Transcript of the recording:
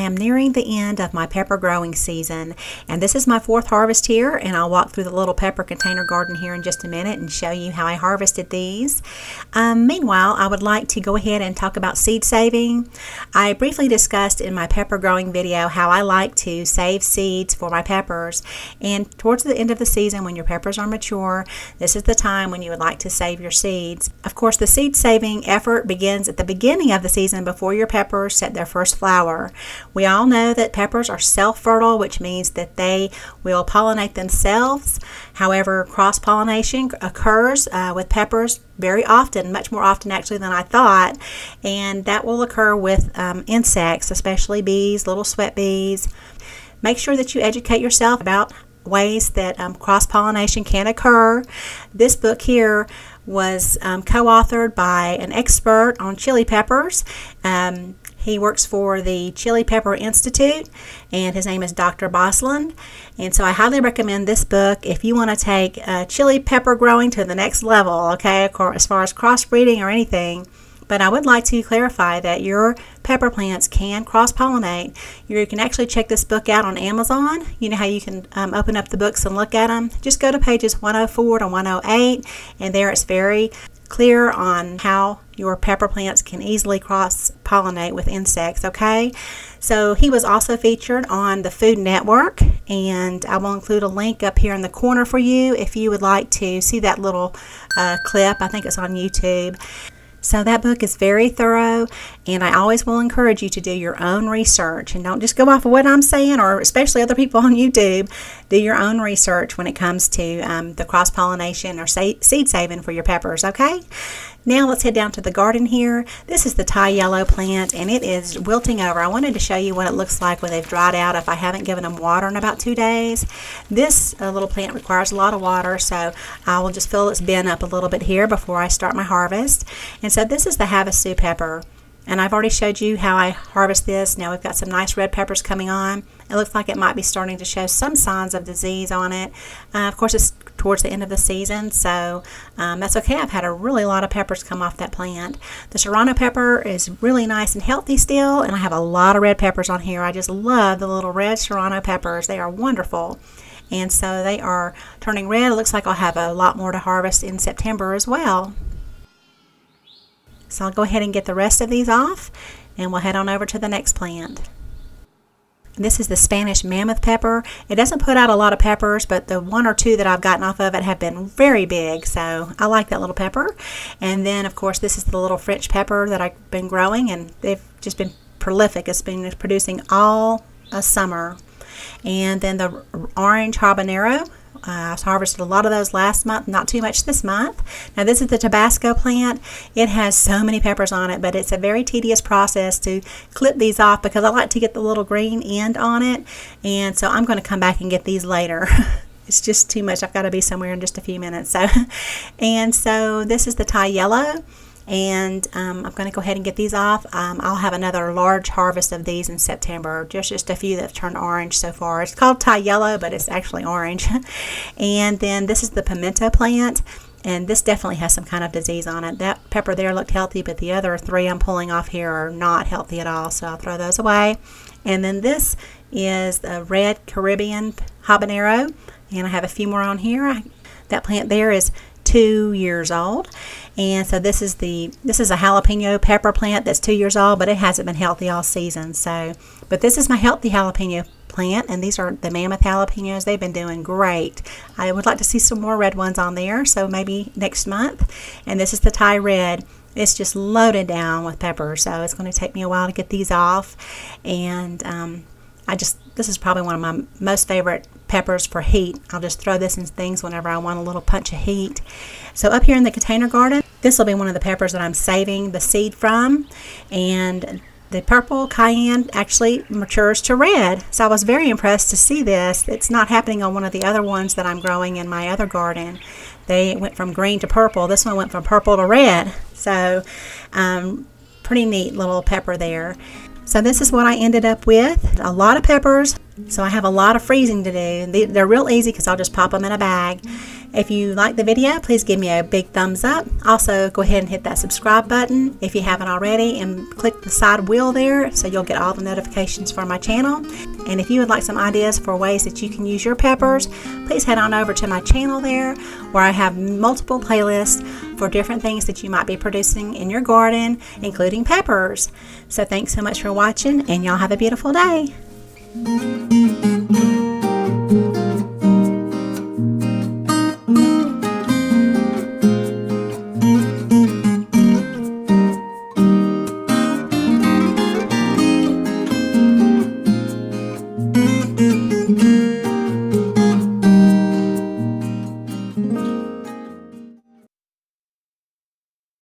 am nearing the end of my pepper growing season, and this is my 4th harvest here, and I'll walk through the little pepper container garden here in just a minute and show you how I harvested these. Meanwhile, I would like to go ahead and talk about seed saving. I briefly discussed in my pepper growing video how I like to save seeds for my peppers, and towards the end of the season when your peppers are mature, this is the time when you would like to save your seeds. Of course, the seed saving effort begins at the beginning of the season before your peppers set their first flower. We all know that peppers are self-fertile, which means that they will pollinate themselves. However, cross-pollination occurs with peppers very often, much more often actually than I thought, and that will occur with insects, especially bees, little sweat bees. Make sure that you educate yourself about ways that cross-pollination can occur. This book here was co-authored by an expert on chili peppers. He works for the Chili Pepper Institute, and his name is Dr. Bosland. And so I highly recommend this book if you want to take chili pepper growing to the next level, okay, as far as crossbreeding or anything. But I would like to clarify that your pepper plants can cross-pollinate. You can actually check this book out on Amazon. You know how you can open up the books and look at them? Just go to pages 104 to 108, and there it's very clear on how your pepper plants can easily cross-pollinate with insects, okay? So he was also featured on the Food Network, and I will include a link up here in the corner for you if you would like to see that little clip. I think it's on YouTube. So that book is very thorough, and I always will encourage you to do your own research and don't just go off of what I'm saying, or especially other people on YouTube. Do your own research when it comes to the cross-pollination or seed saving for your peppers, okay? Now let's head down to the garden here. This is the Thai yellow plant, and it is wilting over. I wanted to show you what it looks like when they've dried out if I haven't given them water in about 2 days. This little plant requires a lot of water, so I will just fill its bin up a little bit here before I start my harvest. And so this is the Havasu pepper, and I've already showed you how I harvest this. Now we've got some nice red peppers coming on. It looks like it might be starting to show some signs of disease on it. Of course, it's towards the end of the season, so that's okay. I've had a really lot of peppers come off that plant. The serrano pepper is really nice and healthy still, and I have a lot of red peppers on here. I just love the little red serrano peppers. They are wonderful. And so they are turning red. It looks like I'll have a lot more to harvest in September as well. So I'll go ahead and get the rest of these off, and we'll head on over to the next plant. This is the Spanish mammoth pepper. It doesn't put out a lot of peppers, but the 1 or 2 that I've gotten off of it have been very big, so I like that little pepper. And then, of course, this is the little French pepper that I've been growing, and they've just been prolific. It's been producing all summer. And then the orange habanero. I harvested a lot of those last month, not too much this month. Now this is the Tabasco plant. It has so many peppers on it, but it's a very tedious process to clip these off because I like to get the little green end on it, and so I'm going to come back and get these later. It's just too much. I've got to be somewhere in just a few minutes. So this is the Thai yellow. And I'm going to go ahead and get these off. I'll have another large harvest of these in September. Just a few that have turned orange so far. It's called Thai yellow, but it's actually orange. And then this is the pimento plant, and this definitely has some kind of disease on it. That pepper there looked healthy, but the other 3 I'm pulling off here are not healthy at all, so I'll throw those away. And then this is the red Caribbean habanero, and I have a few more on here. That plant there is 2 years old, and so this is a jalapeno pepper plant that's 2 years old, but it hasn't been healthy all season. But this is my healthy jalapeno plant, and these are the mammoth jalapenos. They've been doing great. I would like to see some more red ones on there, so maybe next month. And this is the Thai red. It's just loaded down with peppers, so it's going to take me a while to get these off. And this is probably one of my most favorite peppers for heat. I'll just throw this in things whenever I want a little punch of heat. So up here in the container garden, this will be one of the peppers that I'm saving the seed from, and the purple cayenne actually matures to red. So I was very impressed to see this. It's not happening on one of the other ones that I'm growing in my other garden. They went from green to purple. This one went from purple to red. So pretty neat little pepper there. So this is what I ended up with. A lot of peppers. So I have a lot of freezing to do. They're real easy because I'll just pop them in a bag. If you like the video, please give me a big thumbs up. Also, go ahead and hit that subscribe button if you haven't already, and click the side wheel there so you'll get all the notifications for my channel. And if you would like some ideas for ways that you can use your peppers, please head on over to my channel there, where I have multiple playlists for different things that you might be producing in your garden, including peppers. So thanks so much for watching, and y'all have a beautiful day.